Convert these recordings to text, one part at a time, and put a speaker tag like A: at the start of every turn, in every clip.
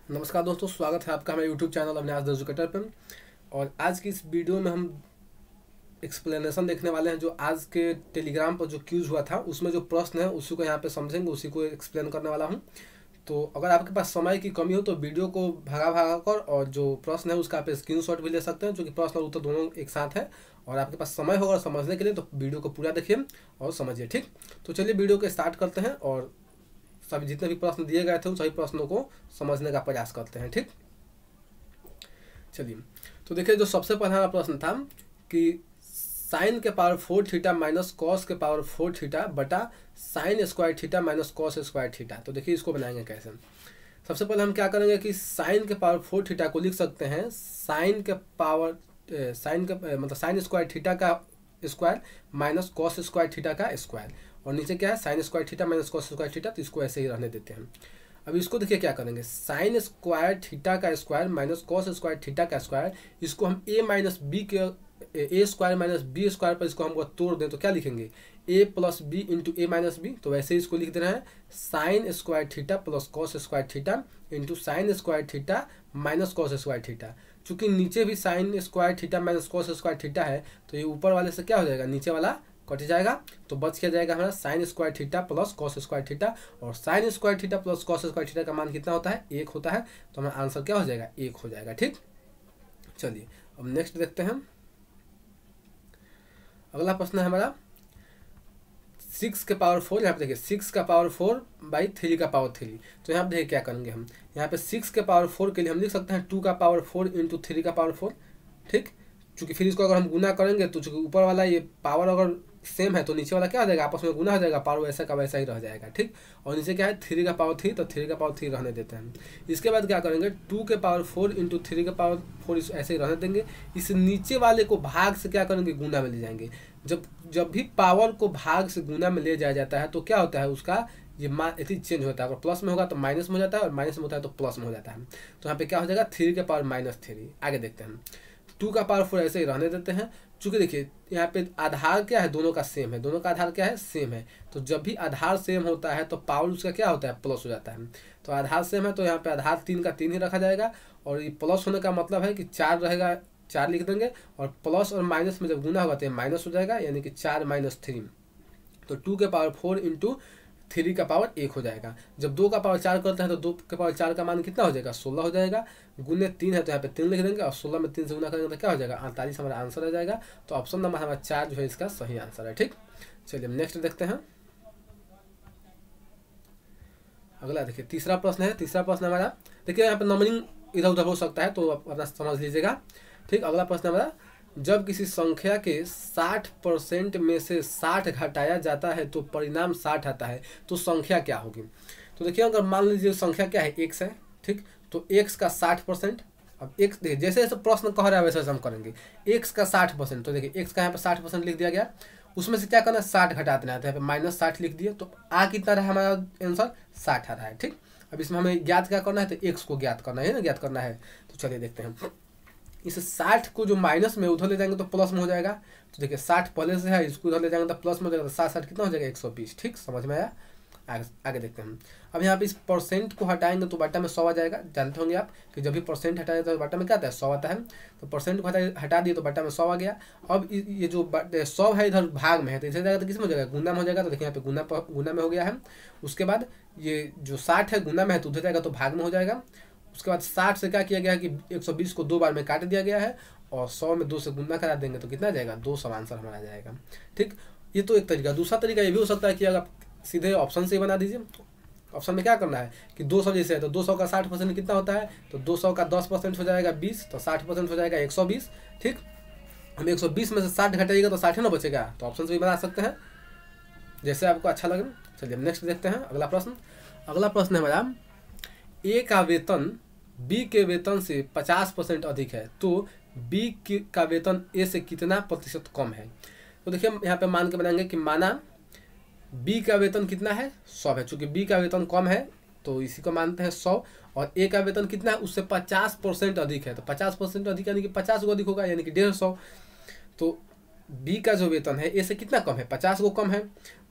A: नमस्कार दोस्तों, स्वागत है आपका हमारे YouTube channel Avinash the educator पे। और आज की इस वीडियो में हम एक्सप्लेनेशन देखने वाले हैं। जो आज के टेलीग्राम पर जो क्यूज हुआ था उसमें जो प्रश्न है उसी को यहाँ पे समझेंगे, उसी को एक्सप्लेन करने वाला हूँ। तो अगर आपके पास समय की कमी हो तो वीडियो को भगा कर और जो प्रश्न है उसका आप स्क्रीनशॉट भी ले सकते हैं, जो कि प्रश्न और उत्तर दोनों एक साथ है। और आपके पास समय होगा समझने के लिए तो वीडियो को पूरा देखिए और समझिए, ठीक। तो चलिए वीडियो को स्टार्ट करते हैं और सभी जितने भी प्रश्न दिए गए थे उन सभी प्रश्नों को समझने का प्रयास करते हैं, ठीक। चलिए, तो देखिए जो सबसे पहला प्रश्न था कि साइन के पावर 4 थीटा माइनस कॉस के पावर 4 थीटा बटा sign square theta minus cos square theta. तो देखिए इसको बनाएंगे कैसे। सबसे पहले हम क्या करेंगे कि साइन के पावर 4 थीटा को लिख सकते हैं साइन के पावर मतलब साइन स्क्वायर थीटा का square minus cos square theta का स्क्वायर, और नीचे क्या है sign square theta minus cos square theta. तो इसको ऐसे ही रहने देते हैं। अब इसको देखिए क्या करेंगे, साइन स्क्वायर थीटा का square minus cos square theta का स्क्वायर, इसको हम ए माइनस बी के ए स्क्वायर माइनस बी स्क्वायर पर इसको हम तोड़ दें तो क्या लिखेंगे, ए प्लस बी इंटू ए माइनस बी। तो वैसे ही इसको लिख देना है sign square theta plus cos square theta into sine square theta minus cos square theta. चूंकि नीचे भी sign square theta minus cos square theta है तो ये ऊपर वाले से क्या हो जाएगा, नीचे वाला कट जाएगा। तो बच क्या जाएगा हमारा sine square theta plus cos square theta, और sine square theta plus cos square theta का मान कितना होता है, 1 होता है। तो हमारा आंसर क्या हो जाएगा, 1 हो जाएगा, ठीक। चलिए अब नेक्स्ट देखते हैं। अगला प्रश्न है हमारा 6 के पावर 4। यहाँ पे देखिए 6 का पावर 4 बाई 3 का पावर 3। तो यहाँ पे देखिए क्या करेंगे हम, यहाँ पे 6 के पावर 4 के लिए हम लिख सकते हैं 2 का पावर 4 इंटू 3 का पावर 4, ठीक। चूंकि फिर इसको अगर हम गुना करेंगे तो चूंकि ऊपर वाला ये पावर अगर सेम है तो नीचे वाला क्या हो जाएगा, आपस में गुना हो जाएगा, पावर वैसा का वैसा ही रह जाएगा, ठीक। और नीचे क्या है 3 का पावर 3, तो 3 का पावर 3 रहने देते हैं। इसके बाद क्या करेंगे 2 के पावर 4 इंटू 3 के पावर 4 ऐसे ही रहने देंगे। इस नीचे वाले को भाग से क्या करेंगे, गुना में ले जाएंगे। जब भी पावर को भाग से गुना में ले जाया जाता है तो क्या होता है, उसका ये मान इतनी चेंज होता है। अगर प्लस में होगा तो माइनस में हो जाता है, और माइनस में होता है तो प्लस में हो जाता है। तो यहाँ पे क्या हो जाएगा 3 के पावर माइनस 3। आगे देखते हैं, 2 का पावर 4 ऐसे ही रहने देते हैं। चूंकि देखिए यहाँ पे आधार क्या है, दोनों का सेम है, दोनों का आधार क्या है, सेम है। तो जब भी आधार सेम होता है तो पावर उसका क्या होता है, प्लस हो जाता है। तो आधार सेम है तो यहाँ पे आधार 3 का 3 ही रखा जाएगा, और ये प्लस होने का मतलब है कि 4 रहेगा, 4 लिख देंगे। और प्लस और माइनस में जब गुना होगा तो ये माइनस हो जाएगा, यानी कि 4 माइनस 3। तो 2 के पावर 4 इंटू 3 का पावर 1 हो जाएगा। जब 2 का पावर 4 करते हैं तो 2 के पावर 4 का मान कितना हो जाएगा, 16 हो जाएगा। गुने 3 है तो यहाँ पे 3 लिख देंगे, और 16 में 3 से गुना करेंगे तो क्या हो जाएगा, 48 हमारा आंसर आ जाएगा। तो ऑप्शन नंबर हमारा 4 जो है इसका सही आंसर है, ठीक। चलिए हम नेक्स्ट देखते हैं। अगला देखिए तीसरा प्रश्न है। तीसरा प्रश्न हमारा देखिए यहाँ पे नंबरिंग इधर उधर हो सकता है तो अपना समझ लीजिएगा, ठीक। अगला प्रश्न हमारा, जब किसी संख्या के 60% में से 60 घटाया जाता है तो परिणाम 60 आता है, तो संख्या क्या होगी। तो देखिए अगर मान लीजिए संख्या क्या है, x है, ठीक। तो x का 60%, अब x देखिए जैसे जैसे प्रश्न कह रहा है वैसे वैसे हम करेंगे। x का 60%, तो देखिए x का यहाँ पे 60% लिख दिया गया, उसमें से क्या करना है 60 घटा देना है। तो यहाँ पे माइनस 60 लिख दिए, तो आ कितना रहा हमारा आंसर 60 आ रहा है, ठीक। अब इसमें हमें ज्ञात क्या करना है, तो x को ज्ञात करना है ना, ज्ञात करना है। तो चलिए देखते हैं, इस 60 को जो माइनस में उधर ले जाएंगे तो प्लस में हो जाएगा। तो देखिए 60 पहले से है, इसको उधर ले जाएंगे तो प्लस में हो जाएगा। तो 60 कितना हो जाएगा 120, ठीक। समझ में आया। आगे देखते हैं। अब यहाँ पे इस परसेंट को हटाएंगे तो बट्टा में 100 आ जाएगा। जानते होंगे आप कि जब भी परसेंट हटाया जाता है तो बट्टा में क्या आता है, 100 आता है। तो परसेंट को हटा दिए तो बट्टा में 100 आ गया। अब ये जो 100 है इधर भाग में है तो इधर जाएगा तो किस में हो जाएगा, गुना में हो जाएगा। तो देखिए यहाँ पे गुना में हो गया है। उसके बाद ये जो 60 है गुना में है तो उधर जाएगा तो भाग में हो जाएगा। उसके बाद 60 से क्या किया गया है कि 120 को 2 बार में काट दिया गया है, और 100 में 2 से गुना करा देंगे तो कितना जाएगा, 200 आंसर हमारा आ जाएगा, ठीक। ये तो एक तरीका। दूसरा तरीका ये भी हो सकता है कि अगर सीधे ऑप्शन से ही बना दीजिए। ऑप्शन में क्या करना है कि 200 जैसे है तो 200 का 60% कितना होता है, तो 200 का 10% हो जाएगा 20, तो 60% हो जाएगा 120, ठीक। हम 120 में से 60 घटाइएगा तो 60 ना बचेगा। तो ऑप्शन से भी बना सकते हैं, जैसे आपको अच्छा लगे। चलिए हम नेक्स्ट देखते हैं अगला प्रश्न। अगला प्रश्न है हमारा, ए का वेतन बी के वेतन से 50% अधिक है तो बी का वेतन ए से कितना प्रतिशत कम है। तो देखिए यहाँ पे मान के बनाएंगे कि माना बी का वेतन कितना है, 100 है। चूंकि बी का वेतन कम है तो इसी को मानते हैं 100, और ए का वेतन कितना है, उससे 50% अधिक है। तो 50% अधिक यानी कि 50 को अधिक होगा, यानी कि 150। तो बी का जो वेतन है ए से कितना कम है, 50 को कम है।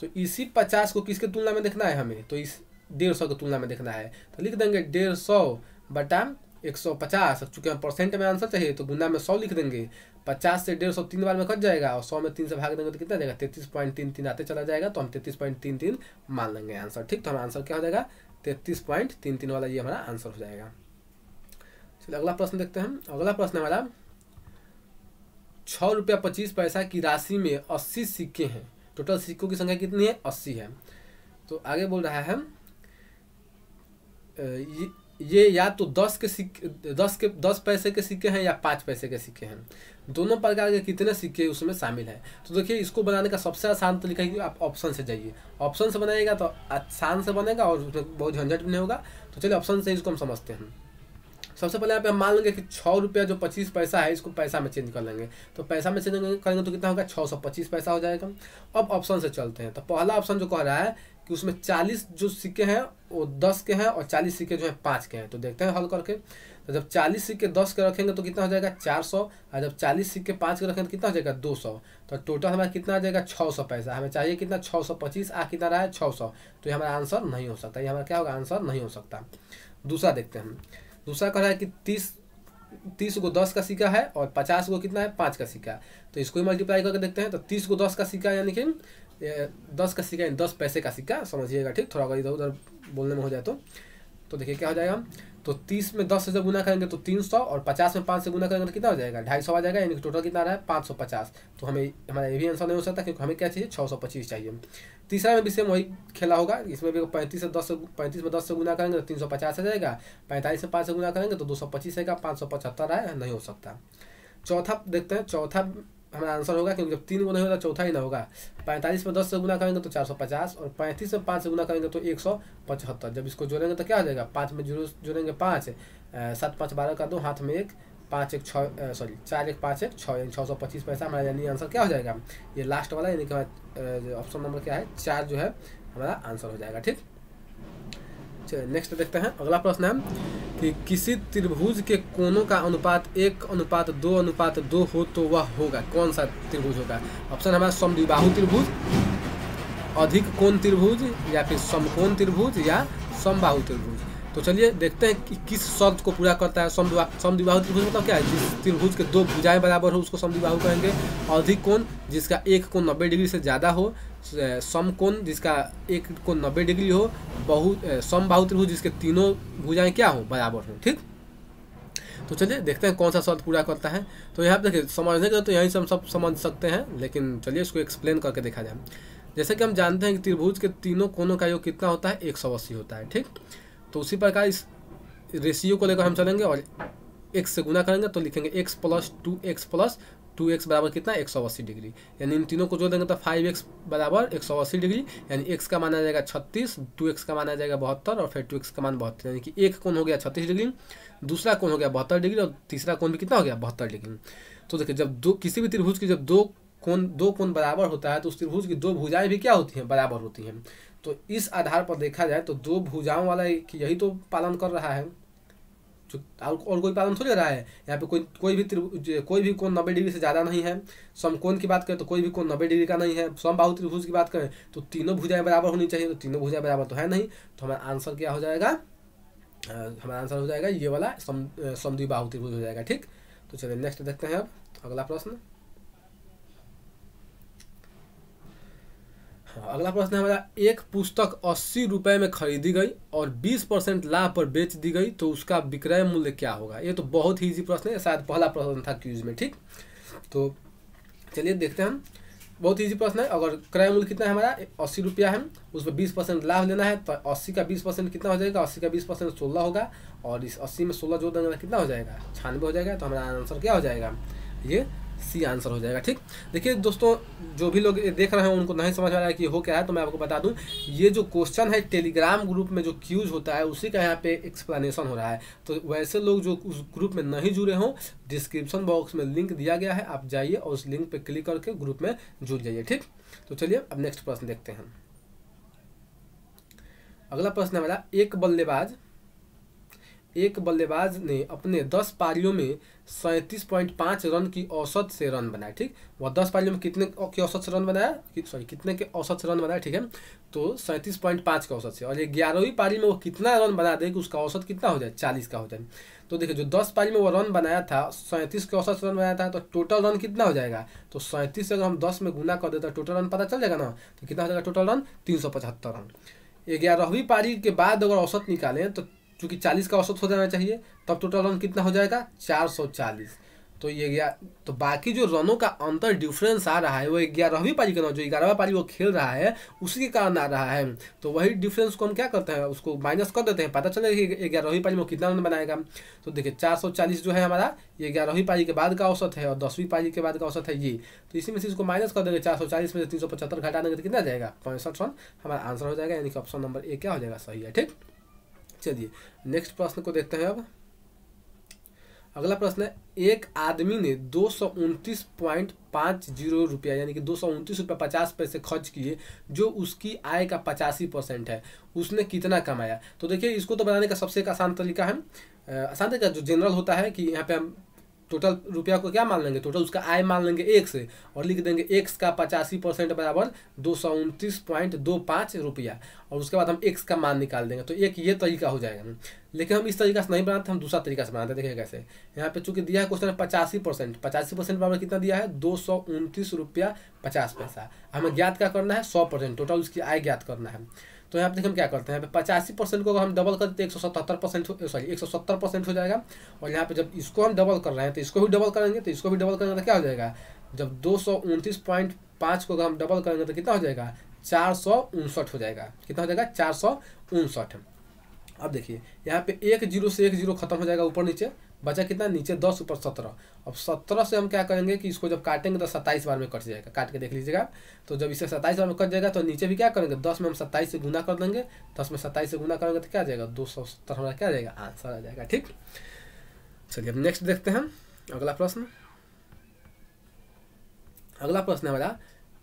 A: तो इसी 50 को किसके तुलना में देखना है हमें, तो इस 150 की तुलना में देखना है। तो लिख देंगे 150 बटा 150। चूंकि हम परसेंट में आंसर चाहिए तो गुना में 100 लिख देंगे। 50 से 150 3 बार में कट जाएगा और 100 में 3 से भाग देंगे तो कितना जाएगा 33.33 आते चला जाएगा। तो हम 33.33 मान लेंगे आंसर। ठीक, तो हमारा आंसर क्या हो जाएगा 33.33 वाला, ये हमारा आंसर हो जाएगा। चलिए अगला प्रश्न देखते हैं। अगला प्रश्न हमारा 6 रुपया 25 पैसा की राशि में 80 सिक्के हैं। टोटल सिक्कों की संख्या कितनी है 80 है। तो आगे बोल रहा है ये या तो 10 पैसे के सिक्के हैं या 5 पैसे के सिक्के हैं। दोनों प्रकार के कितने सिक्के उसमें शामिल है। तो देखिए इसको बनाने का सबसे आसान तरीका है कि आप ऑप्शन से जाइए। ऑप्शन से बनाइएगा तो आसान से बनेगा और उसमें बहुत झंझट भी नहीं होगा। तो चलिए ऑप्शन से इसको हम समझते हैं। सबसे पहले यहाँ पे हम मान लेंगे कि 6 रुपया जो 25 पैसा है इसको पैसा में चेंज कर लेंगे। तो पैसा में चेंज करेंगे तो कितना होगा 625 पैसा हो जाएगा। अब ऑप्शन से चलते हैं। तो पहला ऑप्शन जो कह रहा है कि उसमें 40 जो सिक्के हैं वो 10 के हैं और 40 सिक्के जो हैं 5 के हैं। तो देखते हैं हल करके। तो जब 40 सिक्के 10 के रखेंगे तो कितना हो जाएगा 400 और जब 40 सिक्के 5 के रखेंगे तो कितना हो जाएगा 200। तो टोटल हमारा कितना आ जाएगा 600 पैसा। हमें चाहिए कितना 625, आ कितना रहा है 600। तो ये हमारा आंसर नहीं हो सकता। ये हमारा क्या होगा आंसर नहीं हो सकता। दूसरा देखते हैं। दूसरा कह रहा है कि 30 को 10 का सिक्का है और 50 को कितना है 5 का सिक्का। तो इसको ही मल्टीप्लाई करके देखते हैं। तो 30 को 10 का सिक्का यानी कि 10 का सिक्का यानी 10 पैसे का सिक्का समझिएगा। ठीक, थोड़ा अगर इधर उधर बोलने में हो जाए तो देखिए क्या हो जाएगा। तो 30 में 10 से जब गुना करेंगे तो 300 और 50 में 5 से गुना करेंगे तो कितना हो जाएगा 250 आ जाएगा। यानी कि टोटल कितना आ रहा है 550। तो हमें हमारा ये भी आंसर नहीं हो सकता क्योंकि हमें क्या चाहिए 625 चाहिए। तीसरा में भी सेम वही खेला होगा। इसमें भी 35 में 10 से गुना करेंगे तो 350 आ जाएगा। 45 में 5 से गुना करेंगे तो 225 आएगा। 575 है, नहीं हो सकता। चौथा देखते हैं। चौथा हमारा आंसर होगा क्योंकि जब 3 गुना होगा चौथा ही ना होगा। 45 में 10 से गुना करेंगे तो 450 और 35 में 5 से गुना करेंगे तो 175। जब इसको जोड़ेंगे तो क्या हो जाएगा 5 में जोड़ेंगे 5, 7 5 12 का 2, हाथ में 1, 5 1 6 सॉरी 4 1 5 1 6 यानी 625 पैसा हमारा यानी आंसर क्या हो जाएगा ये लास्ट वाला यानी कि ऑप्शन नंबर क्या है 4 जो है हमारा आंसर हो जाएगा। ठीक, चलिए नेक्स्ट देखते हैं। अगला प्रश्न है कि किसी त्रिभुज के कोनों का अनुपात 1:2:2 हो तो वह होगा कौन सा त्रिभुज होगा। ऑप्शन हमारा समद्विबाहु त्रिभुज, अधिक कोण त्रिभुज या फिर समकोण त्रिभुज या समबाहु त्रिभुज। तो चलिए देखते हैं कि किस शर्त को पूरा करता है समद्विबाहु त्रिभुज। मतलब क्या है जिस त्रिभुज के 2 भुजाएं बराबर हो उसको समद्विबाहु कहेंगे। अधिक कोण जिसका एक कोण 90 डिग्री से ज़्यादा हो। समकोण जिसका एक कोण 90 डिग्री हो। समबाहु त्रिभुज जिसके तीनों भुजाएं क्या हो बराबर हो। ठीक, तो चलिए देखते हैं कौन सा शर्त पूरा करता है। तो यहाँ पे देखिए समझने के तो यहीं से हम सब समझ सकते हैं, लेकिन चलिए इसको एक्सप्लेन करके देखा जाए। जैसे कि हम जानते हैं कि त्रिभुज के तीनों कोनों का योग कितना होता है 180 होता है। ठीक, तो उसी प्रकार इस रेशियो को लेकर हम चलेंगे और x से गुना करेंगे तो लिखेंगे x + 2x + 2x बराबर कितना 180 डिग्री। यानी इन तीनों को जोड़ देंगे तो 5x बराबर 180 डिग्री। यानी x का मान आ जाएगा 36, 2x का मान आ जाएगा 72 और फिर 2x का मान 72। यानी कि एक कोण हो गया 36 डिग्री, दूसरा कोण हो गया 72 डिग्री और तीसरा कोण भी कितना हो गया 72 डिग्री। तो देखिए जब किसी भी त्रिभुज की जब दो कोण बराबर होता है तो उस त्रिभुज की 2 भुजाएं भी क्या होती हैं बराबर होती हैं। तो इस आधार पर देखा जाए तो 2 भुजाओं वाला यही तो पालन कर रहा है, और कोई पालन थोड़ी रहा है। यहाँ पे कोई भी कोण 90 डिग्री से ज़्यादा नहीं है। समकोण की बात करें तो कोई भी कोण 90 डिग्री का नहीं है। समबाहु त्रिभुज की बात करें तो तीनों भुजाएं बराबर होनी चाहिए। तो तीनों भुजाएं बराबर तो है नहीं। तो हमारा आंसर क्या हो जाएगा हमारा आंसर हो जाएगा ये वाला समद्विबाहु त्रिभुज हो जाएगा। ठीक, तो चलिए नेक्स्ट देखते हैं अब अगला प्रश्न। अगला प्रश्न है हमारा एक पुस्तक 80 रुपए में खरीदी गई और 20% लाभ पर बेच दी गई तो उसका विक्रय मूल्य क्या होगा। ये तो बहुत ही इजी प्रश्न है, शायद पहला प्रश्न था क्यूज में। ठीक, तो चलिए देखते हैं हम। बहुत इजी प्रश्न है। अगर क्रय मूल्य कितना है हमारा 80 रुपया है, उसमें 20% लाभ लेना है तो 80 का 20% कितना हो जाएगा 80 का 20% 16 होगा और इस 80 में 16 जोड़ देंगे कितना हो जाएगा 96 हो जाएगा। तो हमारा आंसर क्या हो जाएगा ये सी आंसर हो जाएगा। ठीक, देखिए दोस्तों जो भी लोग देख रहे हैं उनको नहीं समझ आ रहा है कि हो क्या है तो मैं आपको बता दूं ये जो क्वेश्चन है टेलीग्राम ग्रुप में जो क्यूज होता है उसी का यहाँ पे एक्सप्लेनेशन हो रहा है। तो वैसे लोग जो उस ग्रुप में नहीं जुड़े हों डिस्क्रिप्शन बॉक्स में लिंक दिया गया है, आप जाइए और उस लिंक पे क्लिक करके ग्रुप में जुड़ जाइए। ठीक, तो चलिए अब नेक्स्ट प्रश्न देखते हैं। अगला प्रश्न है हमारा एक बल्लेबाज ने अपने 10 पारियों में 37.5 रन की औसत से रन बनाए। ठीक, वह 10 पारियों में कितने के औसत से रन बनाया, कितने के औसत से रन बनाया। ठीक है, तो 37.5 के औसत से, और ये 11वीं पारी में वो कितना रन बना दे कि उसका औसत कितना हो जाए, 40 का हो जाए। तो देखिए जो 10 पारी में वो रन बनाया था, 37 के औसत से रन बनाया था, तो टोटल रन कितना हो जाएगा, तो 37 से अगर हम 10 में गुना कर देते तो टोटल रन पता चल जाएगा ना, तो कितना हो जाएगा टोटल रन, 375 रन। 11वीं पारी के बाद अगर औसत निकालें तो चूंकि 40 का औसत हो जाना चाहिए, तब टोटल रन कितना हो जाएगा, 440। तो ये गया, तो बाकी जो रनों का अंतर डिफरेंस आ रहा है वो 11वीं पारी का, जो 11वां पारी वो खेल रहा है उसी के कारण आ रहा है। तो वही डिफरेंस को हम क्या करते हैं, उसको माइनस कर देते हैं, पता चलेगा कि 11वीं पारी में कितना रन बनाएगा। तो देखिए 440 जो है हमारा, ये 11वीं पारी के बाद का औसत है, और 10वीं पारी के बाद का औसत है ये। तो इसी में से इसको माइनस कर देंगे, 440 में से 375 घटा देंगे तो कितना जाएगा, 65 रन हमारा आंसर हो जाएगा। यानी कि ऑप्शन नंबर ए क्या हो जाएगा, सही है। ठीक, चलिए नेक्स्ट प्रश्न को देखते हैं। अब अगला प्रश्न है, एक आदमी ने 229.50 रुपया यानी कि 229 रुपया 50 पैसे खर्च किए, जो उसकी आय का 85% है, उसने कितना कमाया। तो देखिए इसको तो बनाने का सबसे एक आसान तरीका है, आसान तरीका जो जनरल होता है कि यहाँ पे हम टोटल रुपया को क्या मान लेंगे, टोटल उसका आय मान लेंगे 1 से, और लिख देंगे x का 85% बराबर 229.25 रुपया, और उसके बाद हम x का मान निकाल देंगे। तो एक ये तरीका हो जाएगा। लेकिन हम इस तरीका से नहीं बनाते, हम दूसरा तरीका से बनाते हैं। देखिए कैसे, यहाँ पे चूंकि दिया है क्वेश्चन में 85% बराबर कितना दिया है, 229 रुपया 50 पैसा। हमें ज्ञात क्या करना है, 100%, टोटल उसकी आय ज्ञात करना है। तो यहाँ पे देखिए हम क्या करते हैं, यहाँ पे 85% को हम डबल करते हैं 170% हो जाएगा। और यहाँ पे जब इसको हम डबल कर रहे हैं तो इसको भी डबल करेंगे, तो इसको भी डबल करेंगे तो क्या हो जाएगा, जब 229.5 को हम डबल करेंगे तो कितना हो जाएगा, 459 हो जाएगा। कितना हो जाएगा, 459। अब देखिए यहाँ पे 1 0 से 1 0 खत्म हो जाएगा, ऊपर नीचे बचा कितना, नीचे 10 ऊपर 17। अब 17 से हम क्या करेंगे कि इसको जब काटेंगे तो 27 बार में कट जाएगा, काट के देख लीजिएगा। तो जब इसे 27 बार में कट जाएगा तो नीचे भी क्या करेंगे, 10 में हम 27 से गुना कर देंगे, 10 में 27 से गुना करेंगे तो क्या आ जाएगा, 270 हमारा क्या आ जाएगा, आंसर आ जाएगा। ठीक, चलिए अब नेक्स्ट देखते हैं अगला प्रश्न। अगला प्रश्न है हमारा,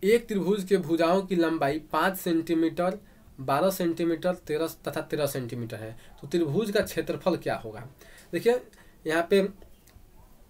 A: एक त्रिभुज के भुजाओं की लंबाई 5 सेंटीमीटर, 12 सेंटीमीटर, 13 तथा 13 सेंटीमीटर है, तो त्रिभुज का क्षेत्रफल क्या होगा। देखिए यहाँ पे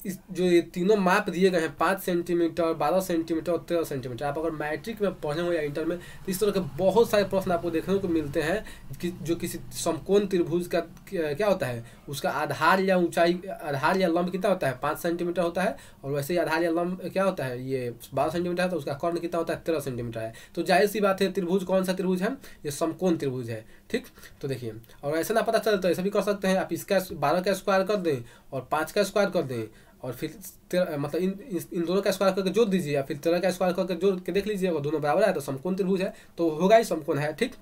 A: इस जो ये तीनों माप दिए गए हैं, 5 सेंटीमीटर, 12 सेंटीमीटर और 13 सेंटीमीटर, आप अगर मैट्रिक में पढ़े हो या इंटर में, तो इस तरह के बहुत सारे प्रश्न आपको देखने को मिलते हैं कि जो किसी समकोण त्रिभुज का क्या होता है, उसका आधार या ऊंचाई, आधार या लंब कितना होता है, 5 सेंटीमीटर होता है, और वैसे ही आधार या लंब क्या होता है, ये 12 सेंटीमीटर है, तो उसका कर्ण कितना होता है, 13 सेंटीमीटर है। तो जाहिर सी बात है त्रिभुज कौन सा त्रिभुज है, ये समकोण त्रिभुज है। ठीक, तो देखिए, और ऐसा ना पता चले तो ऐसा भी कर सकते हैं, आप इसका 12 का स्क्वायर कर दें और 5 का स्क्वायर कर दें, और फिर मतलब इन दोनों का स्क्वायर करके जोड़ दीजिए, या फिर 13 का स्क्वायर करके जोड़ के देख लीजिए, अगर दोनों बराबर है तो समकोण त्रिभुज है, तो होगा ही समकोण है। ठीक,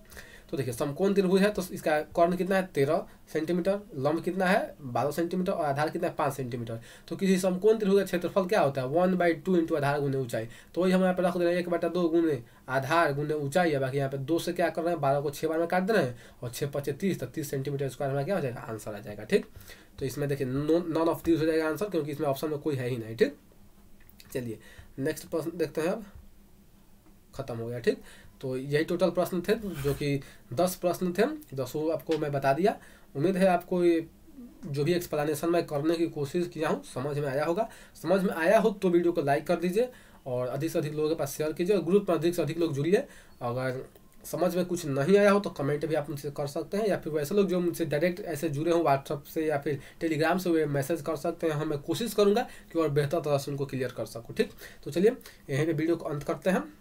A: तो देखिए समकोण त्रिभुज है तो इसका कर्ण कितना है, 13 सेंटीमीटर, लंब कितना है 12 सेंटीमीटर, और आधार कितना है 5 सेंटीमीटर। तो किसी समकोण त्रिभुज का क्षेत्रफल क्या होता है, 1/2 इंटू आधार गुने ऊंचाई। तो वही हम यहाँ पे रख दे रहे हैं 1/2 गुने आधार गुने ऊंचाई है। बाकी यहाँ पे 2 से क्या कर रहे हैं, 12 को 6 बार में काट दे रहे हैं, और 6 5 30, तो 30 सेंटीमीटर स्क्वायर हमारा क्या हो जाएगा, आंसर आ जाएगा। ठीक, तो इसमें देखिए नॉन ऑफ दिस हो जाएगा आंसर, क्योंकि इसमें ऑप्शन में कोई है ही नहीं। ठीक, चलिए नेक्स्ट प्रश्न देखते हैं। अब खत्म हो गया। ठीक, तो यही टोटल प्रश्न थे, जो कि 10 प्रश्न थे, 10 आपको मैं बता दिया। उम्मीद है आपको ये जो भी एक्सप्लेनेशन मैं करने की कोशिश किया हूँ समझ में आया होगा। समझ में आया हो तो वीडियो को लाइक कर दीजिए, और अधिक से अधिक लोगों के पास शेयर कीजिए, और ग्रुप में अधिक से अधिक लोग जुड़िए। अगर समझ में कुछ नहीं आया हो तो कमेंट भी आप मुझसे कर सकते हैं, या फिर वैसे लोग जो मुझसे डायरेक्ट ऐसे जुड़े हों व्हाट्सअप से या फिर टेलीग्राम से, वे मैसेज कर सकते हैं। मैं कोशिश करूंगा कि और बेहतर तरह से उनको क्लियर कर सकूं। ठीक, तो चलिए यहीं पे वीडियो को अंत करते हैं।